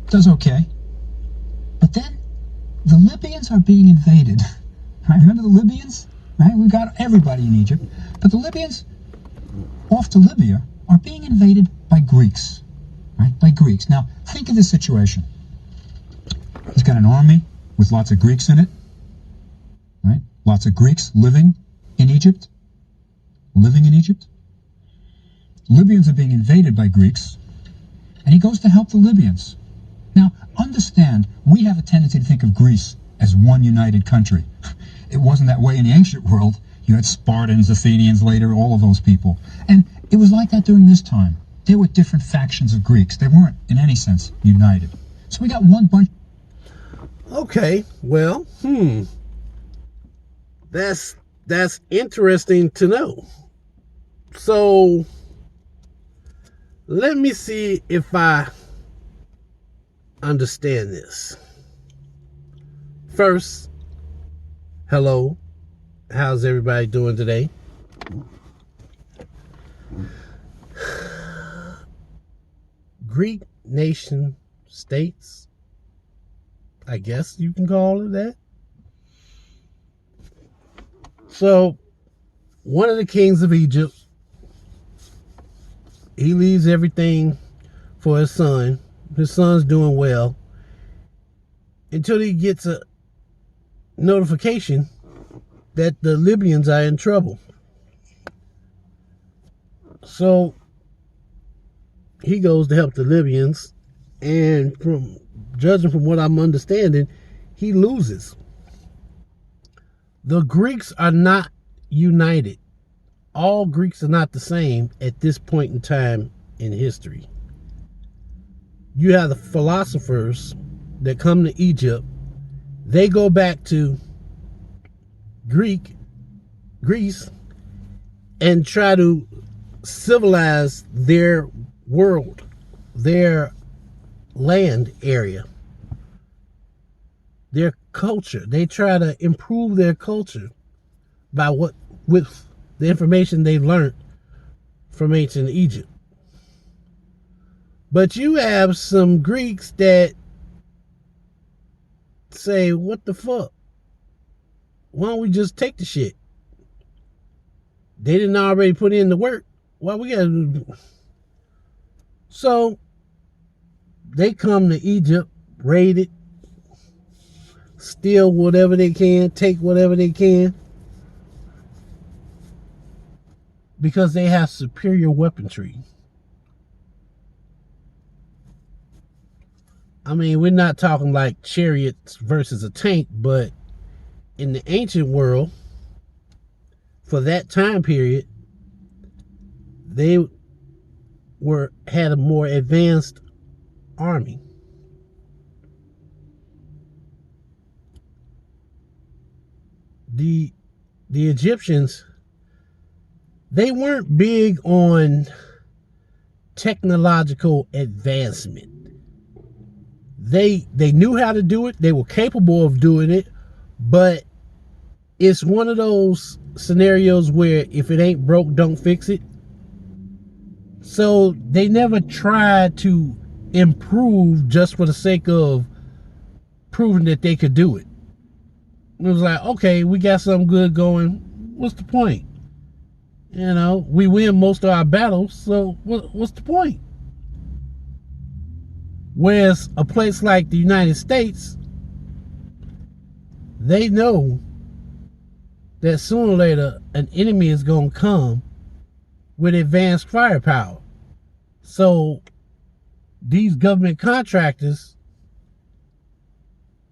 does okay. But then the Libyans are being invaded. Right? Remember the Libyans? Right? We got everybody in Egypt. But the Libyans off to Libya are being invaded by Greeks. Right? By Greeks. Now, think of this situation. He's got an army with lots of Greeks in it. Right? Lots of Greeks living in Egypt. Libyans are being invaded by Greeks. And he goes to help the Libyans. Now, understand, we have a tendency to think of Greece as one united country. It wasn't that way in the ancient world. You had Spartans, Athenians later, all of those people. And it was like that during this time. There were different factions of Greeks. They weren't, in any sense, united. So we got one bunch. Okay, well, that's interesting to know. So let me see if I understand this. First, hello. How's everybody doing today? Greek nation states, I guess you can call it that. So, one of the kings of Egypt, he leaves everything for his son. His son's doing well until he gets a notification that the Libyans are in trouble. So he goes to help the Libyans, and judging from what I'm understanding, he loses. The Greeks are not united. All Greeks are not the same at this point in time in history. You have the philosophers that come to Egypt. They go back to Greece, and try to civilize their world, their land area, their culture. They try to improve their culture with the information they've learned from ancient Egypt. But you have some Greeks that say, what the fuck? Why don't we just take the shit? They didn't already put in the work. Why we gotta? So they come to Egypt, raid it, steal whatever they can, take whatever they can, because they have superior weaponry. I mean, we're not talking like chariots versus a tank, but in the ancient world, for that time period, they had a more advanced army. The Egyptians, they weren't big on technological advancement. They knew how to do it. They were capable of doing it, but it's one of those scenarios where if it ain't broke, don't fix it. So they never tried to improve just for the sake of proving that they could do it. It was like, okay, we got something good going. What's the point? You know, we win most of our battles, so what's the point? Whereas a place like the United States, they know that sooner or later an enemy is going to come with advanced firepower. So these government contractors,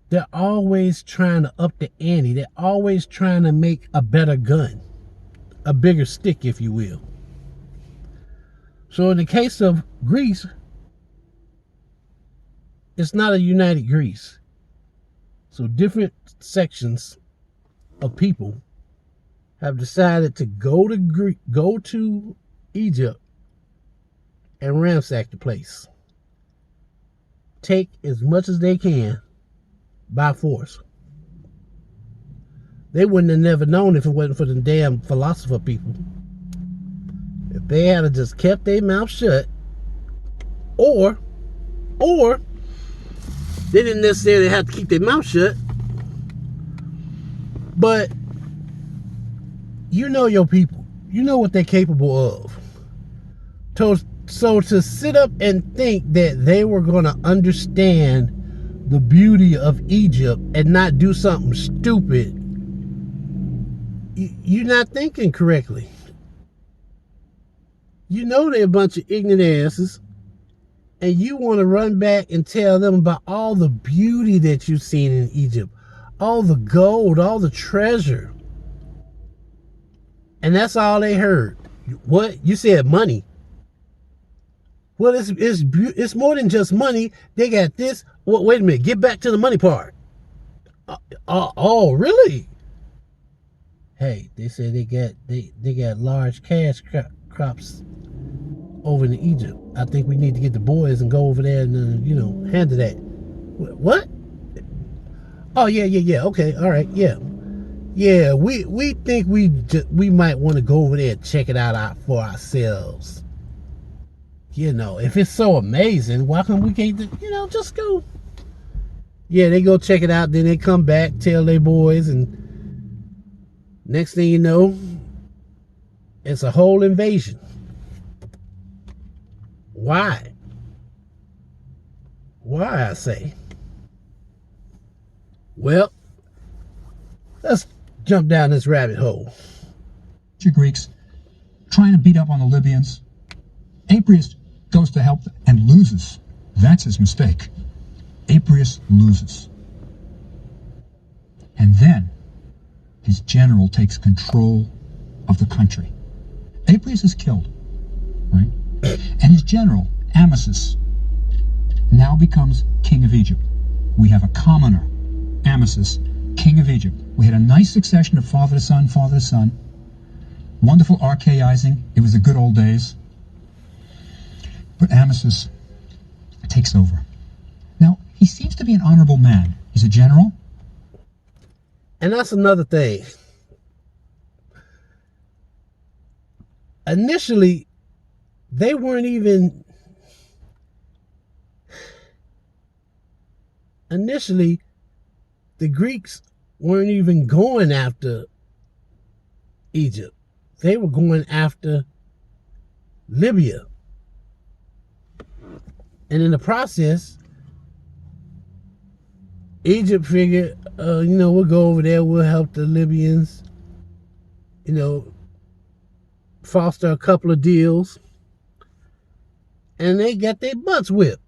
they're always trying to up the ante. They're always trying to make a better gun, a bigger stick, if you will. So in the case of Greece, it's not a united Greece. So different sections of people have decided to go to Egypt and ransack the place. Take as much as they can by force. They wouldn't have never known if it wasn't for the damn philosopher people. If they had just kept their mouth shut, or They didn't necessarily have to keep their mouth shut. But you know your people. You know what they're capable of. So to sit up and think that they were going to understand the beauty of Egypt and not do something stupid, you're not thinking correctly. You know they're a bunch of ignorant asses, and you want to run back and tell them about all the beauty that you've seen in Egypt, all the gold, all the treasure. And that's all they heard. What? You said money. Well, it's more than just money. They got this. Well, wait a minute. Get back to the money part. Oh, really? Hey, they said they got large cash crops over in Egypt. I think we need to get the boys and go over there and handle that. What? Oh yeah. Okay, all right, yeah. We think we might want to go over there and check it out for ourselves. If it's so amazing, why can't we just go? Yeah, they go check it out, then they come back, tell their boys, and next thing you know, it's a whole invasion. Why? Why, I say? Well, let's jump down this rabbit hole. The Greeks trying to beat up on the Libyans. Apries goes to help them and loses. That's his mistake. Apries loses. And then his general takes control of the country. Apries is killed, right? And his general, Amasis, now becomes king of Egypt. We have a commoner, Amasis, king of Egypt. We had a nice succession of father to son, father to son. Wonderful archaizing. It was the good old days. But Amasis takes over. Now, he seems to be an honorable man. He's a general. And that's another thing. Initially, they weren't even... Initially, the Greeks weren't even going after Egypt. They were going after Libya. And in the process, Egypt figured, we'll go over there, we'll help the Libyans, foster a couple of deals. And they got their butts whipped.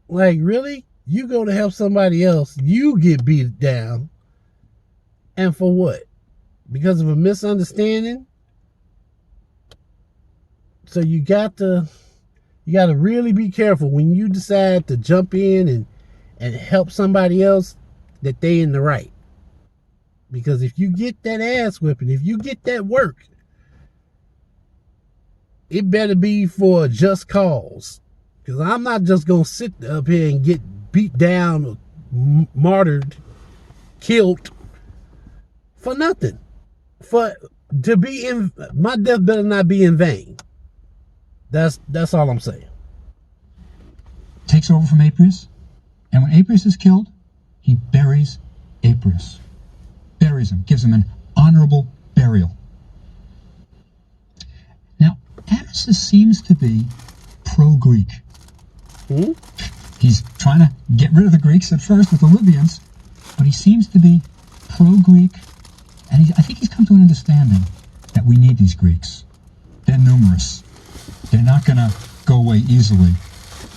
Like, really? You go to help somebody else, you get beat down. And for what? Because of a misunderstanding? So you got to really be careful when you decide to jump in and help somebody else, that they in the right. Because if you get that ass whipping, if you get that work, it better be for a just cause. Because I'm not just going to sit up here and get beat down or martyred, killed for nothing. My death better not be in vain. That's all I'm saying. Takes over from Apries, and when Apries is killed, he buries Apries. Buries him, gives him an honorable burial. Now, Amasis seems to be pro-Greek. He's trying to get rid of the Greeks at first with the Libyans, but he seems to be pro-Greek, and I think he's come to an understanding that we need these Greeks. They're numerous. They're not going to go away easily.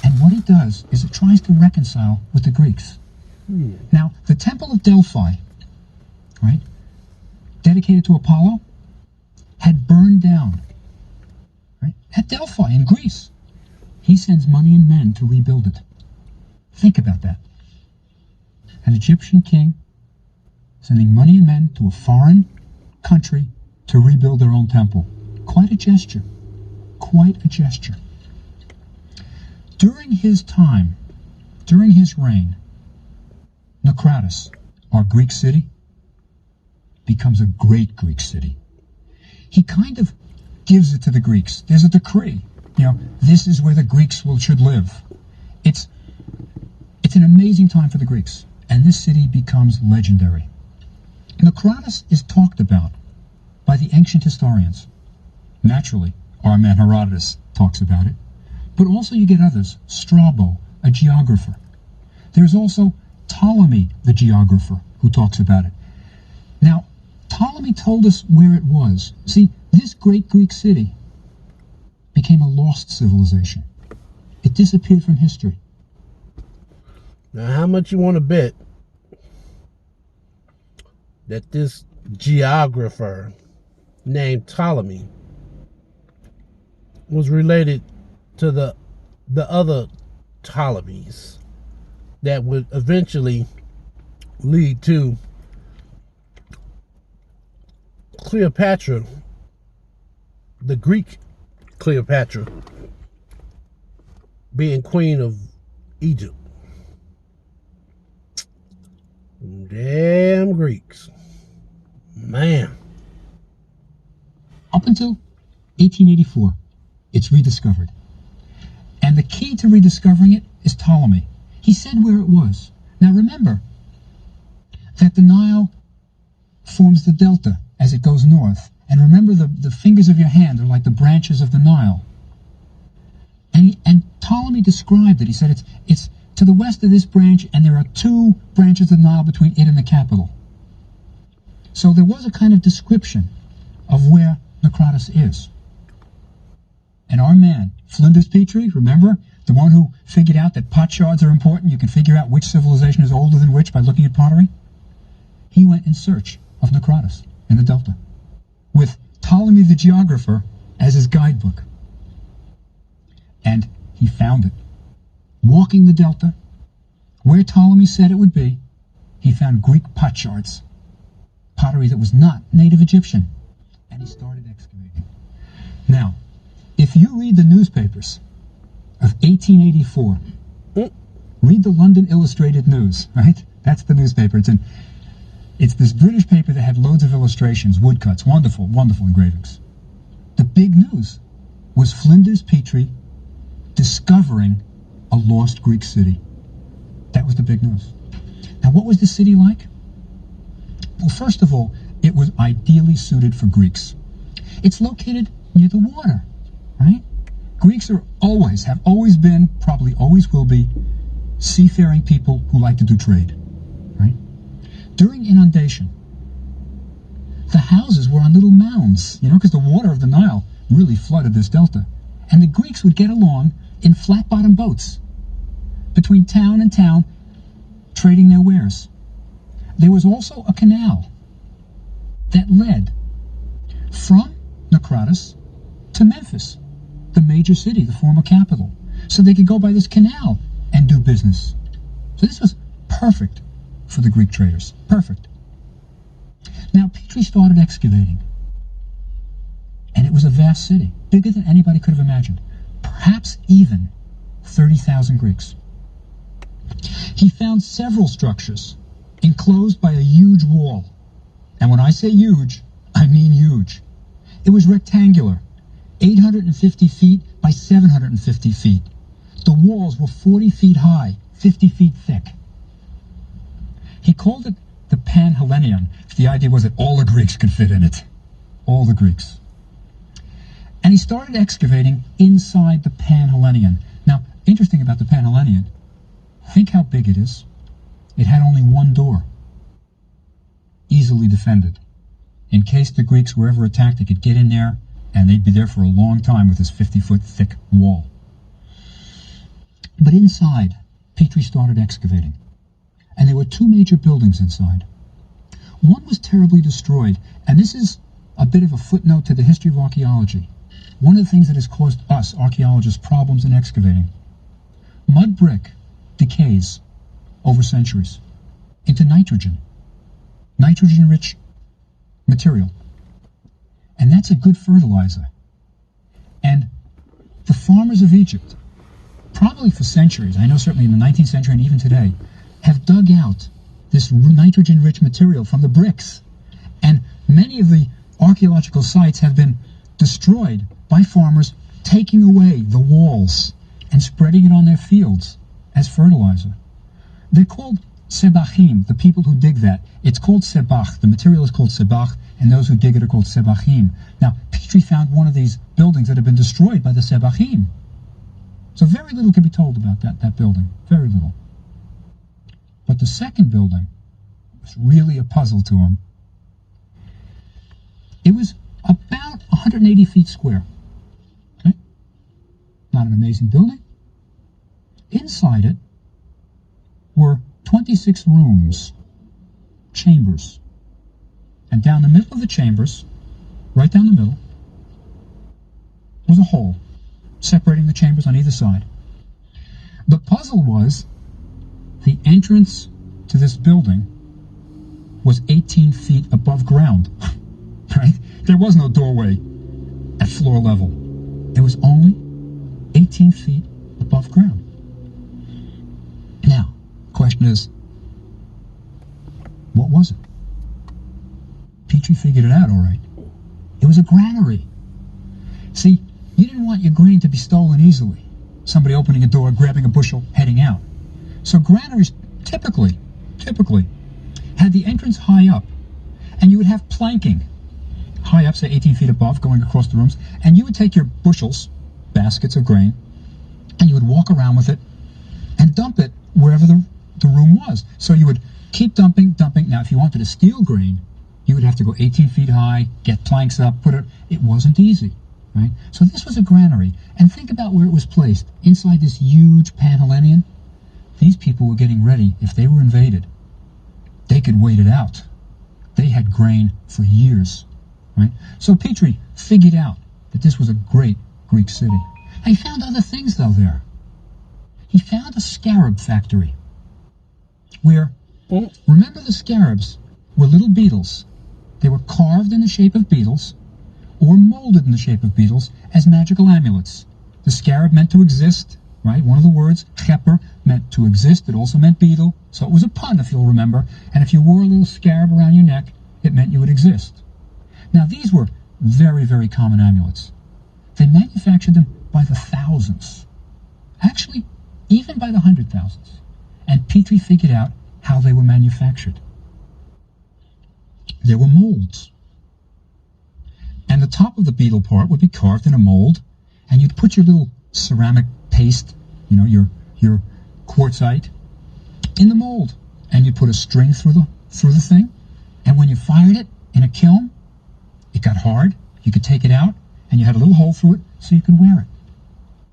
And what he does is it tries to reconcile with the Greeks. Now, the Temple of Delphi, right, dedicated to Apollo, had burned down, right, at Delphi in Greece. He sends money and men to rebuild it. Think about that. An Egyptian king sending money and men to a foreign country to rebuild their own temple. Quite a gesture. Quite a gesture. During his time, during his reign, Naucratis, our Greek city, becomes a great Greek city. He kind of gives it to the Greeks. There's a decree. This is where the Greeks should live. It's It's an amazing time for the Greeks, and this city becomes legendary. Naucratis is talked about by the ancient historians. Naturally, our man Herodotus talks about it, but also you get others. Strabo, a geographer. There's also Ptolemy, the geographer, who talks about it. Now, Ptolemy told us where it was. See, this great Greek city became a lost civilization. It disappeared from history. Now, how much you want to bet that this geographer named Ptolemy was related to the other Ptolemies that would eventually lead to Cleopatra, the Greek Cleopatra, being queen of Egypt? Damn Greeks. Man. Up until 1884, it's rediscovered. And the key to rediscovering it is Ptolemy. He said where it was. Now remember that the Nile forms the delta as it goes north. And remember the fingers of your hand are like the branches of the Nile. And Ptolemy described it. He said it's to the west of this branch, and there are two branches of the Nile between it and the capital. So there was a kind of description of where Naucratis is. And our man, Flinders Petrie, remember? The one who figured out that potsherds are important. You can figure out which civilization is older than which by looking at pottery. He went in search of Naucratis in the Delta, with Ptolemy the geographer as his guidebook. And he found it. Walking the Delta, where Ptolemy said it would be, he found Greek potsherds, pottery that was not native Egyptian, and he started excavating. Now, if you read the newspapers of 1884, read the London Illustrated News, right? That's the newspaper. It's this British paper that had loads of illustrations, woodcuts, wonderful, wonderful engravings. The big news was Flinders Petrie discovering a lost Greek city. That was the big news. Now, what was the city like? Well, first of all, it was ideally suited for Greeks. It's located near the water, right? Greeks have always been, probably always will be, seafaring people who like to do trade, right? During inundation, the houses were on little mounds, because the water of the Nile really flooded this delta. And the Greeks would get along in flat-bottom boats between town and town, trading their wares. There was also a canal that led from Naucratis to Memphis, the major city, the former capital. So they could go by this canal and do business. So this was perfect for the Greek traders. Perfect. Now, Petrie started excavating. And it was a vast city, bigger than anybody could have imagined. Perhaps even 30,000 Greeks. He found several structures enclosed by a huge wall. And when I say huge, I mean huge. It was rectangular, 850 feet by 750 feet. The walls were 40 feet high, 50 feet thick. He called it the Panhellenion. The idea was that all the Greeks could fit in it. All the Greeks. And he started excavating inside the Panhellenion. Now, interesting about the Panhellenion, think how big it is. It had only one door, easily defended. In case the Greeks were ever attacked, they could get in there, and they'd be there for a long time with this 50-foot thick wall. But inside, Petrie started excavating. And there were two major buildings inside. One was terribly destroyed, and this is a bit of a footnote to the history of archaeology. One of the things that has caused us, archaeologists, problems in excavating. Mud brick decays over centuries into nitrogen-rich material. And that's a good fertilizer. And the farmers of Egypt, probably for centuries, I know certainly in the 19th century and even today, have dug out this nitrogen-rich material from the bricks. And many of the archaeological sites have been destroyed by farmers taking away the walls and spreading it on their fields as fertilizer. They're called sebachim, the people who dig that. It's called sebach. The material is called sebach, and those who dig it are called sebachim. Now, Petrie found one of these buildings that had been destroyed by the sebachim. So very little can be told about that building. Very little. But the second building was really a puzzle to him. It was about 180 feet square. Okay? Not an amazing building. Inside it were 26 rooms, chambers. And down the middle of the chambers, right down the middle, was a hole, separating the chambers on either side. The puzzle was the entrance to this building was 18 feet above ground. Right? There was no doorway at floor level. It was only 18 feet above ground. Now, the question is, what was it? Petrie figured it out all right. It was a granary. See, you didn't want your grain to be stolen easily. Somebody opening a door, grabbing a bushel, heading out. So granaries typically had the entrance high up, and you would have planking high up, say 18 feet above, going across the rooms, and you would take your bushels, baskets of grain, and you would walk around with it and dump it wherever the room was. So you would keep dumping. Now, if you wanted to steal grain, you would have to go 18 feet high, get planks up, it wasn't easy, right? So this was a granary, and think about where it was placed. Inside this huge Panhellenian, these people were getting ready. If they were invaded, they could wait it out. They had grain for years, right? So Petrie figured out that this was a great Greek city. He found other things, though, there. He found a scarab factory where, remember the scarabs were little beetles. They were carved in the shape of beetles or molded in the shape of beetles as magical amulets. The scarab meant to exist, right? One of the words, cheper, meant to exist. It also meant beetle. So it was a pun, if you'll remember. And if you wore a little scarab around your neck, it meant you would exist. Now, these were very, very common amulets. They manufactured them by the thousands. Actually, even by the 100,000s. And Petrie figured out how they were manufactured. There were molds. And the top of the beetle part would be carved in a mold, and you'd put your little ceramic paste, your quartzite, in the mold. And you'd put a string through the thing, and when you fired it in a kiln, it got hard, you could take it out, and you had a little hole through it so you could wear it.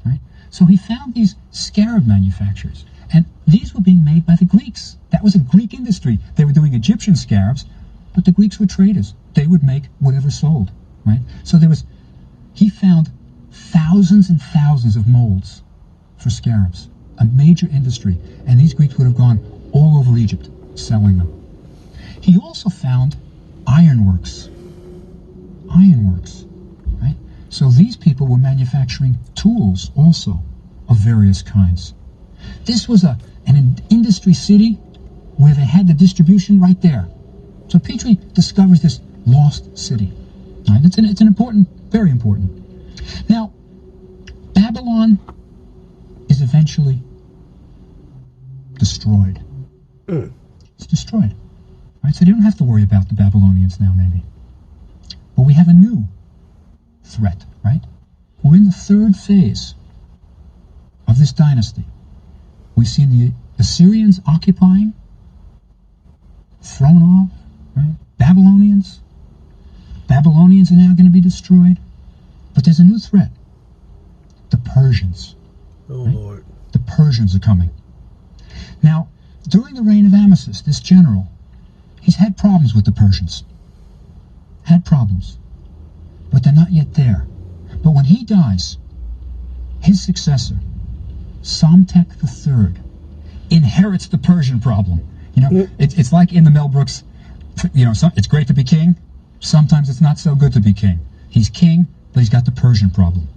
Right? So he found these scarab manufacturers, and these were being made by the Greeks. That was a Greek industry. They were doing Egyptian scarabs, but the Greeks were traders. They would make whatever sold, right? So he found thousands and thousands of molds for scarabs, a major industry, and these Greeks would have gone all over Egypt selling them. He also found ironworks, right? So these people were manufacturing tools also of various kinds. This was an industry city where they had the distribution right there. So Petrie discovers this lost city. Right? It's an important, very important. Now, Babylon is eventually destroyed. It's destroyed. Right? So they don't have to worry about the Babylonians now, maybe. But we have a new threat, right? We're in the third phase of this dynasty. We've seen the Assyrians occupying, thrown off, right? Babylonians are now going to be destroyed. But there's a new threat. The Persians. Oh, right? Lord. The Persians are coming. Now, during the reign of Amasis, this general, he's had problems with the Persians. Had problems. But they're not yet there. But when he dies, his successor, Psamtik III, inherits the Persian problem. It's like in the Mel Brooks, it's great to be king. Sometimes it's not so good to be king. He's king, but he's got the Persian problem.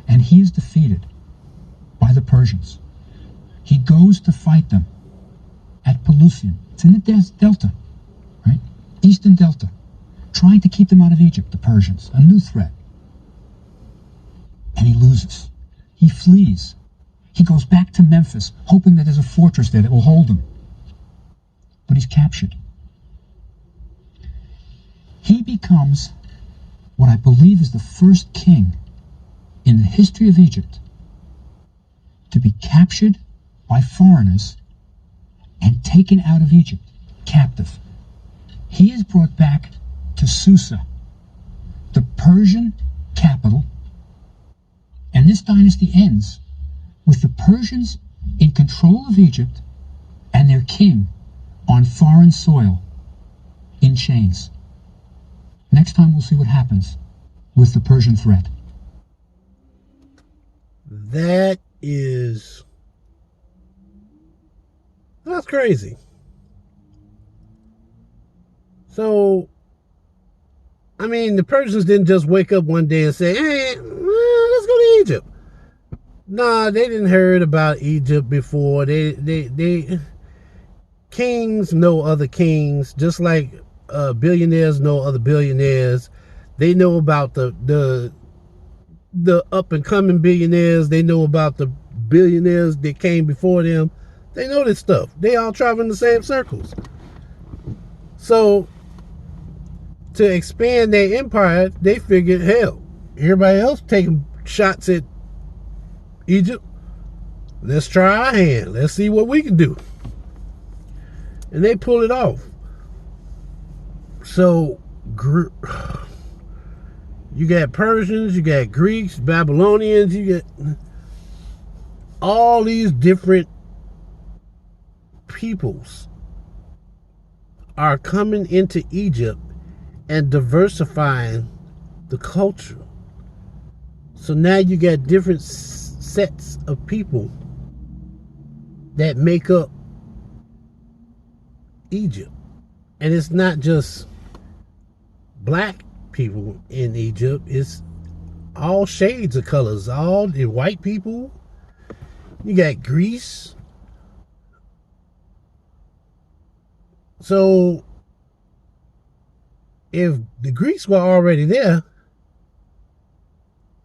And he is defeated by the Persians. He goes to fight them at Pelusium. It's in the Delta, right? Eastern Delta. Trying to keep them out of Egypt, the Persians. A new threat. And he loses. He flees. He goes back to Memphis, hoping that there's a fortress there that will hold him. But he's captured. He becomes what I believe is the first king in the history of Egypt to be captured by foreigners and taken out of Egypt, captive. He is brought back to Susa, the Persian capital, and this dynasty ends with the Persians in control of Egypt and their king on foreign soil in chains. Next time we'll see what happens with the Persian threat. That's crazy. So, I mean, the Persians didn't just wake up one day and say, hey, let's go to Egypt. Nah, they didn't heard about Egypt before. They kings know other kings, just like billionaires know other billionaires. They know about the up and coming billionaires. They know about the billionaires that came before them. They know this stuff. They all travel in the same circles. So to expand their empire, they figured, hell, everybody else taking shots at Egypt. Let's try our hand. Let's see what we can do. And they pull it off. So you got Persians, you got Greeks, Babylonians, you get all these different peoples are coming into Egypt and diversifying the culture. So now you got different sets of people that make up Egypt. And it's not just black people in Egypt, it's all shades of colors, all the white people. You got Greece. So if the Greeks were already there,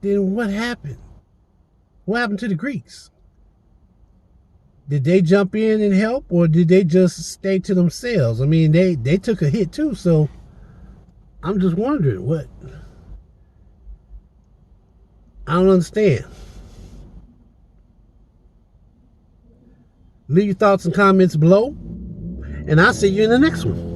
then what happened? What happened to the Greeks? Did they jump in and help, or did they just stay to themselves? I mean, they took a hit too, so I'm just wondering what. I don't understand. Leave your thoughts and comments below, and I'll see you in the next one.